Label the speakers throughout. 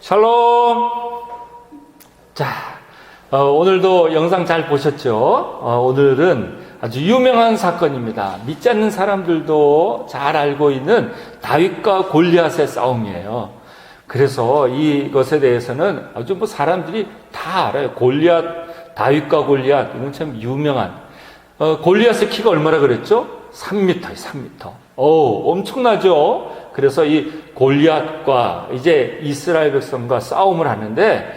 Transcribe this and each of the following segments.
Speaker 1: 샬롬. 자, 오늘도 영상 잘 보셨죠? 오늘은 아주 유명한 사건입니다. 믿지 않는 사람들도 잘 알고 있는 다윗과 골리앗의 싸움이에요. 그래서 이것에 대해서는 아주 사람들이 다 알아요. 다윗과 골리앗, 이건 참 유명한. 골리앗의 키가 얼마나 그랬죠? 3m예요, 3m. 엄청나죠? 그래서 이 골리앗과 이제 이스라엘 백성과 싸움을 하는데,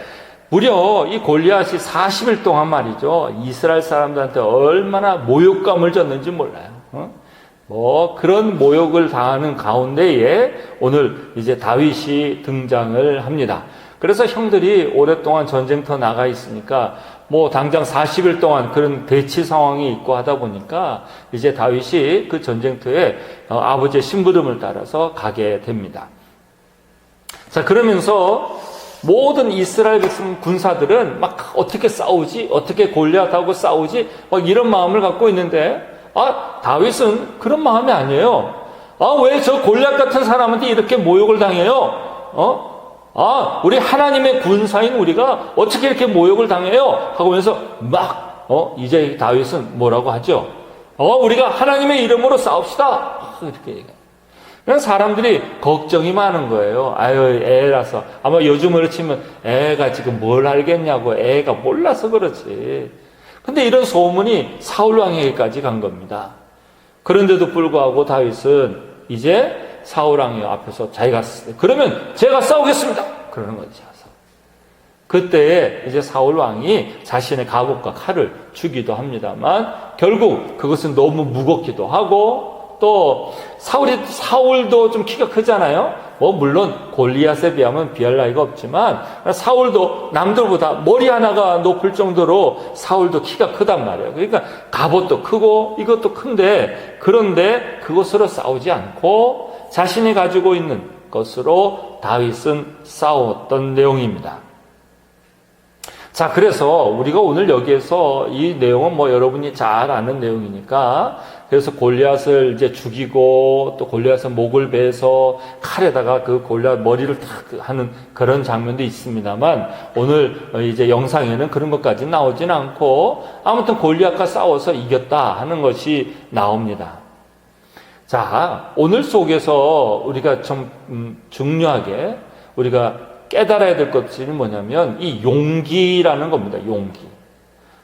Speaker 1: 무려 이 골리앗이 40일 동안 말이죠, 이스라엘 사람들한테 얼마나 모욕감을 줬는지 몰라요. 그런 모욕을 당하는 가운데에 오늘 이제 다윗이 등장을 합니다. 그래서 형들이 오랫동안 전쟁터 나가 있으니까 당장 40일 동안 그런 대치 상황이 있고 하다 보니까 이제 다윗이 그 전쟁터에 아버지의 심부름을 따라서 가게 됩니다. 자, 그러면서 모든 이스라엘 백성 군사들은 막 어떻게 싸우지? 어떻게 골리앗하고 싸우지? 이런 마음을 갖고 있는데, 다윗은 그런 마음이 아니에요. 왜 저 골리앗 같은 사람한테 이렇게 모욕을 당해요? 우리 하나님의 군사인 우리가 어떻게 이렇게 모욕을 당해요? 하면서 이제 다윗은 뭐라고 하죠? 우리가 하나님의 이름으로 싸웁시다. 이렇게 얘기해요. 그냥 사람들이 걱정이 많은 거예요. 애라서. 아마 요즘으로 치면 애가 지금 뭘 알겠냐고, 애가 몰라서 그렇지. 근데 이런 소문이 사울 왕에게까지 간 겁니다. 그런데도 불구하고 다윗은 이제 사울 왕 앞에서 자기가, 그러면 제가 싸우겠습니다. 그러는 거죠. 그때에 이제 사울 왕이 자신의 갑옷과 칼을 주기도 합니다만, 결국 그것은 너무 무겁기도 하고, 또 사울도 좀 키가 크잖아요. 물론 골리앗에 비하면 비할 나위가 없지만 사울도 남들보다 머리 하나가 높을 정도로 사울도 키가 크단 말이에요. 그러니까 갑옷도 크고 이것도 큰데, 그런데 그것으로 싸우지 않고 자신이 가지고 있는 것으로 다윗은 싸웠던 내용입니다. 자, 그래서 우리가 오늘 여기에서 이 내용은 여러분이 잘 아는 내용이니까, 그래서 골리앗을 이제 죽이고 또 골리앗의 목을 베서 칼에다가 그 골리앗 머리를 탁 하는 그런 장면도 있습니다만, 오늘 이제 영상에는 그런 것까지 나오진 않고 아무튼 골리앗과 싸워서 이겼다 하는 것이 나옵니다. 자, 오늘 속에서 우리가 좀 중요하게 우리가 깨달아야 될 것이 뭐냐면 이 용기라는 겁니다. 용기.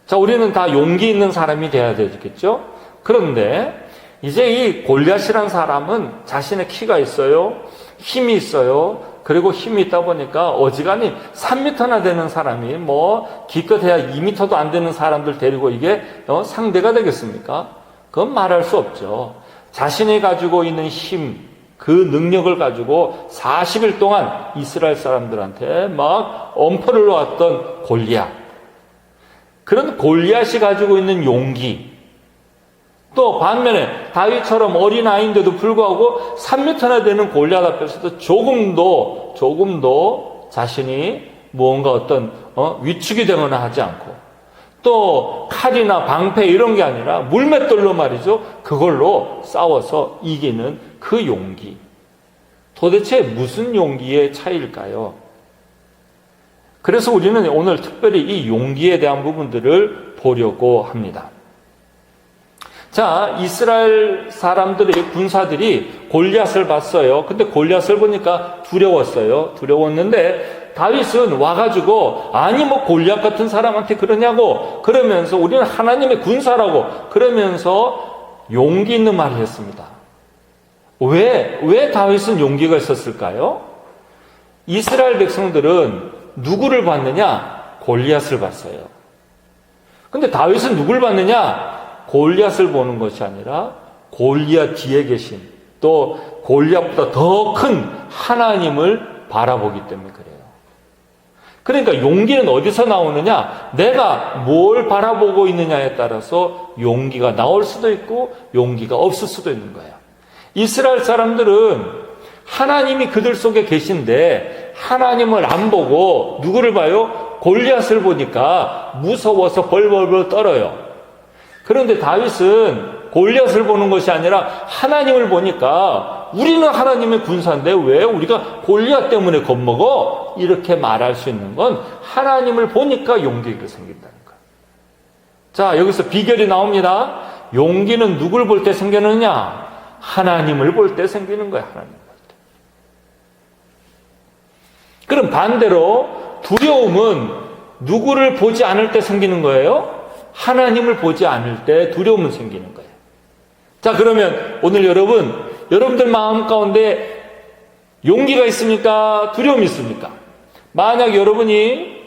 Speaker 1: 자, 우리는 다 용기 있는 사람이 돼야 되겠죠? 그런데 이제 이 골리앗이라는 사람은 자신의 키가 있어요. 힘이 있어요. 그리고 힘이 있다 보니까 어지간히 3m나 되는 사람이 기껏해야 2m도 안 되는 사람들 데리고 이게 상대가 되겠습니까? 그건 말할 수 없죠. 자신이 가지고 있는 힘, 그 능력을 가지고 40일 동안 이스라엘 사람들한테 엄포를 놓았던 골리앗. 그런 골리앗이 가지고 있는 용기. 또 반면에 다윗처럼 어린아이인데도 불구하고 3m나 되는 골리앗 앞에서도 조금도 자신이 무언가 어떤 위축이 되거나 하지 않고, 또 칼이나 방패 이런 게 아니라 물맷돌로 말이죠, 그걸로 싸워서 이기는 그 용기. 도대체 무슨 용기의 차이일까요? 그래서 우리는 오늘 특별히 이 용기에 대한 부분들을 보려고 합니다. 자, 이스라엘 사람들의 군사들이 골리앗을 봤어요. 근데 골리앗을 보니까 두려웠어요. 두려웠는데 다윗은 와가지고 골리앗 같은 사람한테 그러냐고, 그러면서 우리는 하나님의 군사라고 그러면서 용기 있는 말을 했습니다. 왜 다윗은 용기가 있었을까요? 이스라엘 백성들은 누구를 봤느냐? 골리앗을 봤어요. 근데 다윗은 누굴 봤느냐? 골리앗을 보는 것이 아니라 골리앗 뒤에 계신, 또 골리앗보다 더 큰 하나님을 바라보기 때문에 그래요. 그러니까 용기는 어디서 나오느냐? 내가 뭘 바라보고 있느냐에 따라서 용기가 나올 수도 있고 용기가 없을 수도 있는 거예요. 이스라엘 사람들은 하나님이 그들 속에 계신데 하나님을 안 보고 누구를 봐요? 골리앗을 보니까 무서워서 벌벌벌 떨어요. 그런데 다윗은 골리앗을 보는 것이 아니라 하나님을 보니까 우리는 하나님의 군사인데 왜 우리가 골리앗 때문에 겁먹어? 이렇게 말할 수 있는 건 하나님을 보니까 용기가 생긴다는 거예요. 자, 여기서 비결이 나옵니다. 용기는 누굴 볼 때 생기느냐? 하나님을 볼 때 생기는 거예요. 하나님 볼 때. 그럼 반대로 두려움은 누구를 보지 않을 때 생기는 거예요? 하나님을 보지 않을 때 두려움은 생기는 거예요. 자, 그러면 오늘 여러분들 마음 가운데 용기가 있습니까? 두려움이 있습니까? 만약 여러분이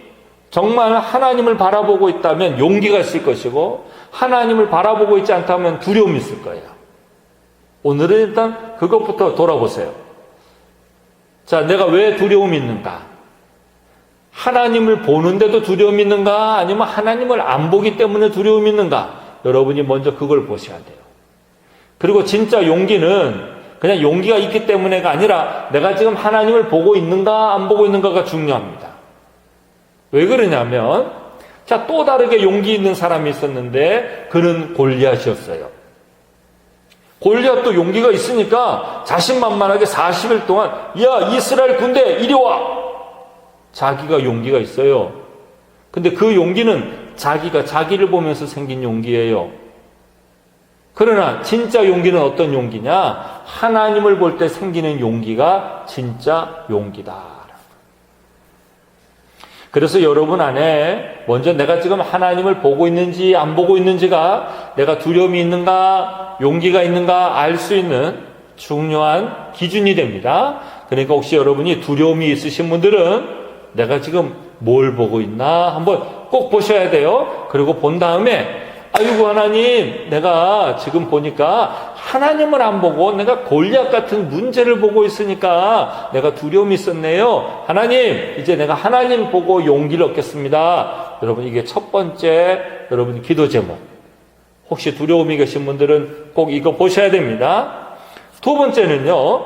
Speaker 1: 정말 하나님을 바라보고 있다면 용기가 있을 것이고, 하나님을 바라보고 있지 않다면 두려움이 있을 거예요. 오늘은 일단 그것부터 돌아보세요. 자, 내가 왜 두려움이 있는가? 하나님을 보는데도 두려움이 있는가? 아니면 하나님을 안 보기 때문에 두려움이 있는가? 여러분이 먼저 그걸 보셔야 돼요. 그리고 진짜 용기는 그냥 용기가 있기 때문에가 아니라 내가 지금 하나님을 보고 있는가 안 보고 있는가가 중요합니다. 왜 그러냐면, 자, 또 다르게 용기 있는 사람이 있었는데 그는 골리앗이었어요. 골리앗도 용기가 있으니까 자신만만하게 40일 동안 야, 이스라엘 군대 이리 와! 자기가 용기가 있어요. 근데 그 용기는 자기가 자기를 보면서 생긴 용기예요. 그러나 진짜 용기는 어떤 용기냐? 하나님을 볼 때 생기는 용기가 진짜 용기다. 그래서 여러분 안에 먼저 내가 지금 하나님을 보고 있는지 안 보고 있는지가, 내가 두려움이 있는가 용기가 있는가 알 수 있는 중요한 기준이 됩니다. 그러니까 혹시 여러분이 두려움이 있으신 분들은 내가 지금 뭘 보고 있나 한번 꼭 보셔야 돼요. 그리고 본 다음에 아이고 하나님, 내가 지금 보니까 하나님을 안 보고 내가 골리앗 같은 문제를 보고 있으니까 내가 두려움이 있었네요. 하나님, 이제 내가 하나님 보고 용기를 얻겠습니다. 여러분, 이게 첫 번째 여러분 기도 제목. 혹시 두려움이 계신 분들은 꼭 이거 보셔야 됩니다. 두 번째는요,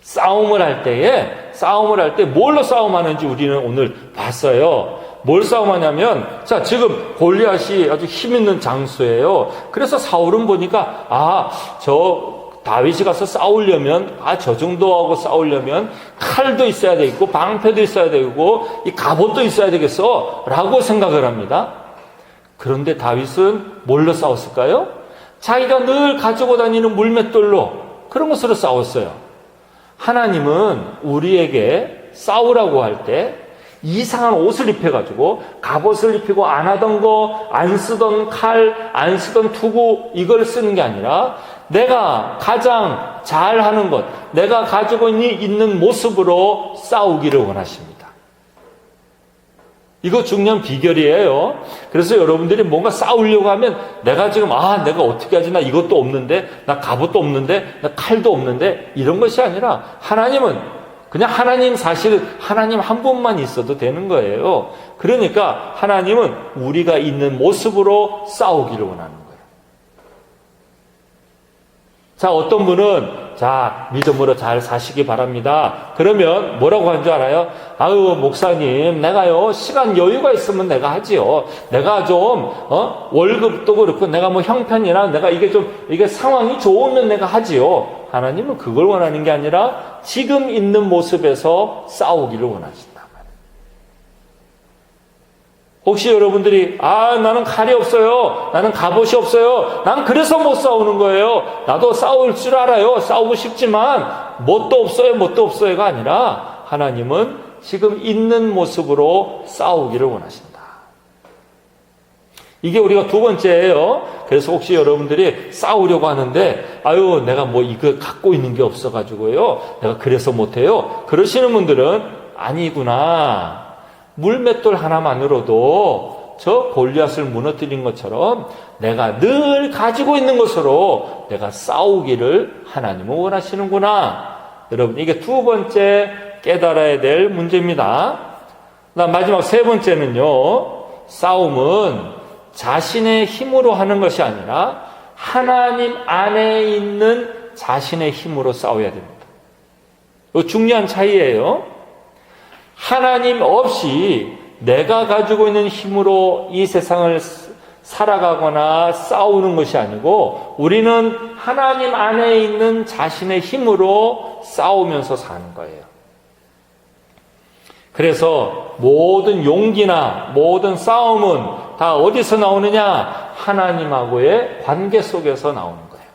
Speaker 1: 싸움을 할 때 뭘로 싸움하는지 우리는 오늘 봤어요. 뭘 싸움하냐면, 자, 지금 골리앗이 아주 힘 있는 장수예요. 그래서 사울은 보니까, 저 다윗이 가서 싸우려면, 저 정도하고 싸우려면 칼도 있어야 되고, 방패도 있어야 되고, 이 갑옷도 있어야 되겠어. 라고 생각을 합니다. 그런데 다윗은 뭘로 싸웠을까요? 자기가 늘 가지고 다니는 물맷돌로, 그런 것으로 싸웠어요. 하나님은 우리에게 싸우라고 할 때 이상한 옷을 입혀가지고 갑옷을 입히고 안 하던 거, 안 쓰던 칼, 안 쓰던 투구 이걸 쓰는 게 아니라 내가 가장 잘하는 것, 내가 가지고 있는 모습으로 싸우기를 원하십니다. 이거 중요한 비결이에요. 그래서 여러분들이 뭔가 싸우려고 하면 내가 지금 내가 어떻게 하지? 나 이것도 없는데, 나 갑옷도 없는데, 나 칼도 없는데, 이런 것이 아니라 하나님은 그냥 사실 하나님 한 분만 있어도 되는 거예요. 그러니까 하나님은 우리가 있는 모습으로 싸우기를 원하는 거예요. 자, 어떤 분은 믿음으로 잘 사시기 바랍니다. 그러면 뭐라고 한 줄 알아요? 목사님, 내가요, 시간 여유가 있으면 내가 하지요. 내가 좀, 월급도 그렇고, 내가 뭐 형편이나 내가 이게 상황이 좋으면 내가 하지요. 하나님은 그걸 원하는 게 아니라 지금 있는 모습에서 싸우기를 원하신다. 혹시 여러분들이 나는 칼이 없어요. 나는 갑옷이 없어요. 난 그래서 못 싸우는 거예요. 나도 싸울 줄 알아요. 싸우고 싶지만 뭣도 없어요가 아니라 하나님은 지금 있는 모습으로 싸우기를 원하신다. 이게 우리가 두 번째예요. 그래서 혹시 여러분들이 싸우려고 하는데 내가 뭐 이거 갖고 있는 게 없어가지고요. 내가 그래서 못해요. 그러시는 분들은 아니구나. 물맷돌 하나만으로도 저 골리앗을 무너뜨린 것처럼 내가 늘 가지고 있는 것으로 내가 싸우기를 하나님은 원하시는구나. 여러분, 이게 두 번째 깨달아야 될 문제입니다. 마지막 세 번째는요, 싸움은 자신의 힘으로 하는 것이 아니라 하나님 안에 있는 자신의 힘으로 싸워야 됩니다. 이거 중요한 차이예요. 하나님 없이 내가 가지고 있는 힘으로 이 세상을 살아가거나 싸우는 것이 아니고 우리는 하나님 안에 있는 자신의 힘으로 싸우면서 사는 거예요. 그래서 모든 용기나 모든 싸움은 다 어디서 나오느냐? 하나님하고의 관계 속에서 나오는 거예요.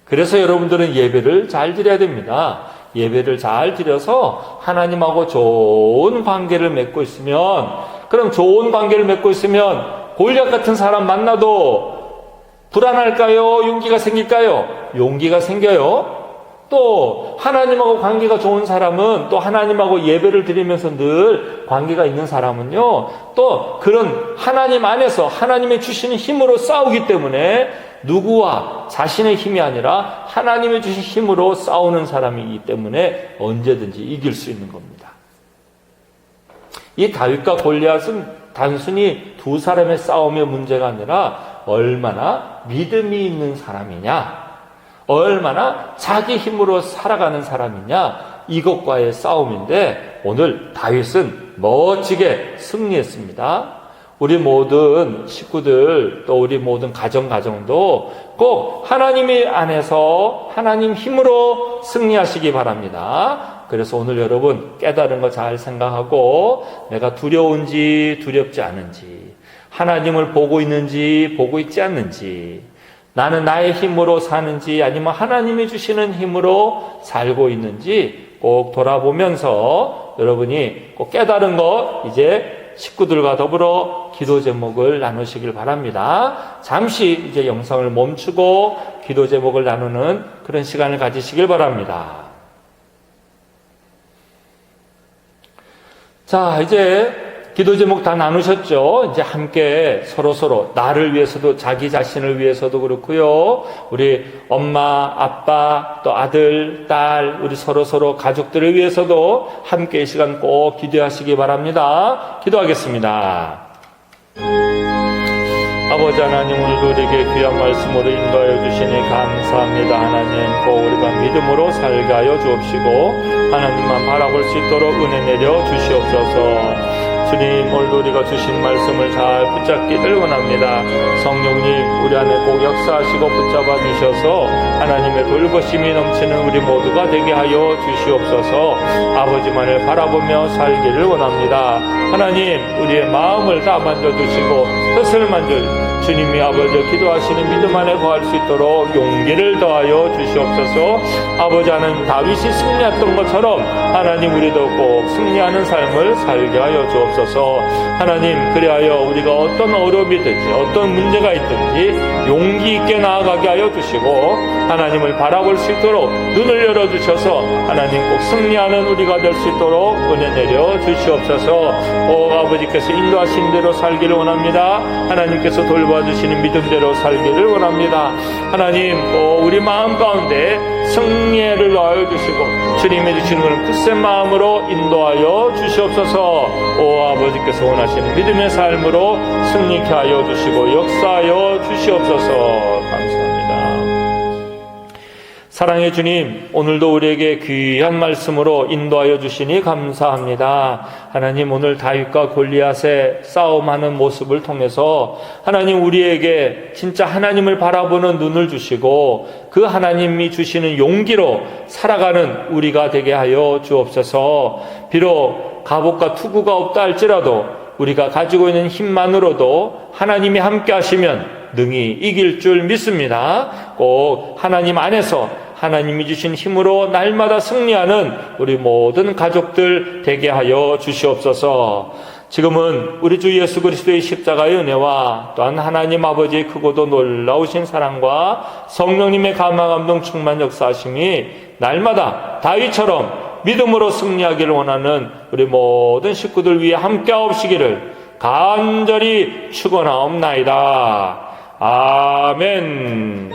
Speaker 1: 그래서 여러분들은 예배를 잘 드려야 됩니다. 예배를 잘 드려서 하나님하고 좋은 관계를 맺고 있으면, 그럼 좋은 관계를 맺고 있으면 골리앗 같은 사람 만나도 불안할까요? 용기가 생길까요? 용기가 생겨요. 또 하나님하고 관계가 좋은 사람은, 또 하나님하고 예배를 드리면서 늘 관계가 있는 사람은요, 또 그런 하나님 안에서 하나님의 주시는 힘으로 싸우기 때문에 누구와 자신의 힘이 아니라 하나님의 주신 힘으로 싸우는 사람이기 때문에 언제든지 이길 수 있는 겁니다. 이 다윗과 골리앗은 단순히 두 사람의 싸움의 문제가 아니라 얼마나 믿음이 있는 사람이냐, 얼마나 자기 힘으로 살아가는 사람이냐, 이것과의 싸움인데 오늘 다윗은 멋지게 승리했습니다. 우리 모든 식구들, 또 우리 모든 가정도 꼭 하나님의 안에서 하나님 힘으로 승리하시기 바랍니다. 그래서 오늘 여러분 깨달은 거 잘 생각하고, 내가 두려운지 두렵지 않은지, 하나님을 보고 있는지 보고 있지 않는지, 나는 나의 힘으로 사는지 아니면 하나님이 주시는 힘으로 살고 있는지 꼭 돌아보면서 여러분이 꼭 깨달은 거 이제 식구들과 더불어 기도 제목을 나누시길 바랍니다. 잠시 이제 영상을 멈추고 기도 제목을 나누는 그런 시간을 가지시길 바랍니다. 자, 이제 기도 제목 다 나누셨죠? 이제 함께 서로 나를 위해서도, 자기 자신을 위해서도 그렇고요. 우리 엄마, 아빠, 또 아들, 딸, 우리 서로 가족들을 위해서도 함께 이 시간 꼭 기도하시기 바랍니다. 기도하겠습니다. 아버지 하나님, 오늘도 우리에게 귀한 말씀으로 인도하여 주시니 감사합니다. 하나님, 꼭 우리가 믿음으로 살게 하여 주옵시고 하나님만 바라볼 수 있도록 은혜 내려 주시옵소서. 주님, 오늘도 우리가 주신 말씀을 잘 붙잡기를 원합니다. 성령님, 우리 안에 꼭 역사하시고 붙잡아 주셔서 하나님의 돌보심이 넘치는 우리 모두가 되게 하여 주시옵소서. 아버지만을 바라보며 살기를 원합니다. 하나님, 우리의 마음을 다 만져주시고 뜻을 주님이 아버지 기도하시는 믿음 안에 거할 수 있도록 용기를 더하여 주시옵소서. 아버지, 하나님 다윗이 승리했던 것처럼 하나님 우리도 꼭 승리하는 삶을 살게 하여 주옵소서. 하나님, 그리하여 우리가 어떤 어려움이든지 어떤 문제가 있든지 용기 있게 나아가게 하여 주시고 하나님을 바라볼 수 있도록 눈을 열어주셔서 하나님 꼭 승리하는 우리가 될 수 있도록 은혜 내려 주시옵소서. 아버지께서 인도하신 대로 살기를 원합니다. 하나님께서 돌봐주시는 믿음대로 살기를 원합니다. 하나님, 우리 마음 가운데 승리를 넣어 주시고 주님이 주시는 그런 굳센 마음으로 인도하여 주시옵소서. 아버지께서 원하시는 믿음의 삶으로 승리케 하여 주시고 역사하여 주시옵소서. 감사합니다. 사랑의 주님, 오늘도 우리에게 귀한 말씀으로 인도하여 주시니 감사합니다. 하나님, 오늘 다윗과 골리앗의 싸움하는 모습을 통해서 하나님 우리에게 진짜 하나님을 바라보는 눈을 주시고 그 하나님이 주시는 용기로 살아가는 우리가 되게 하여 주옵소서. 비록 갑옷과 투구가 없다 할지라도 우리가 가지고 있는 힘만으로도 하나님이 함께 하시면 능히 이길 줄 믿습니다. 꼭 하나님 안에서 하나님이 주신 힘으로 날마다 승리하는 우리 모든 가족들 되게 하여 주시옵소서. 지금은 우리 주 예수 그리스도의 십자가의 은혜와 또한 하나님 아버지의 크고도 놀라우신 사랑과 성령님의 감화 감동 충만 역사하심이 날마다 다윗처럼 믿음으로 승리하기를 원하는 우리 모든 식구들 위해 함께하옵시기를 간절히 축원하옵나이다. 아멘.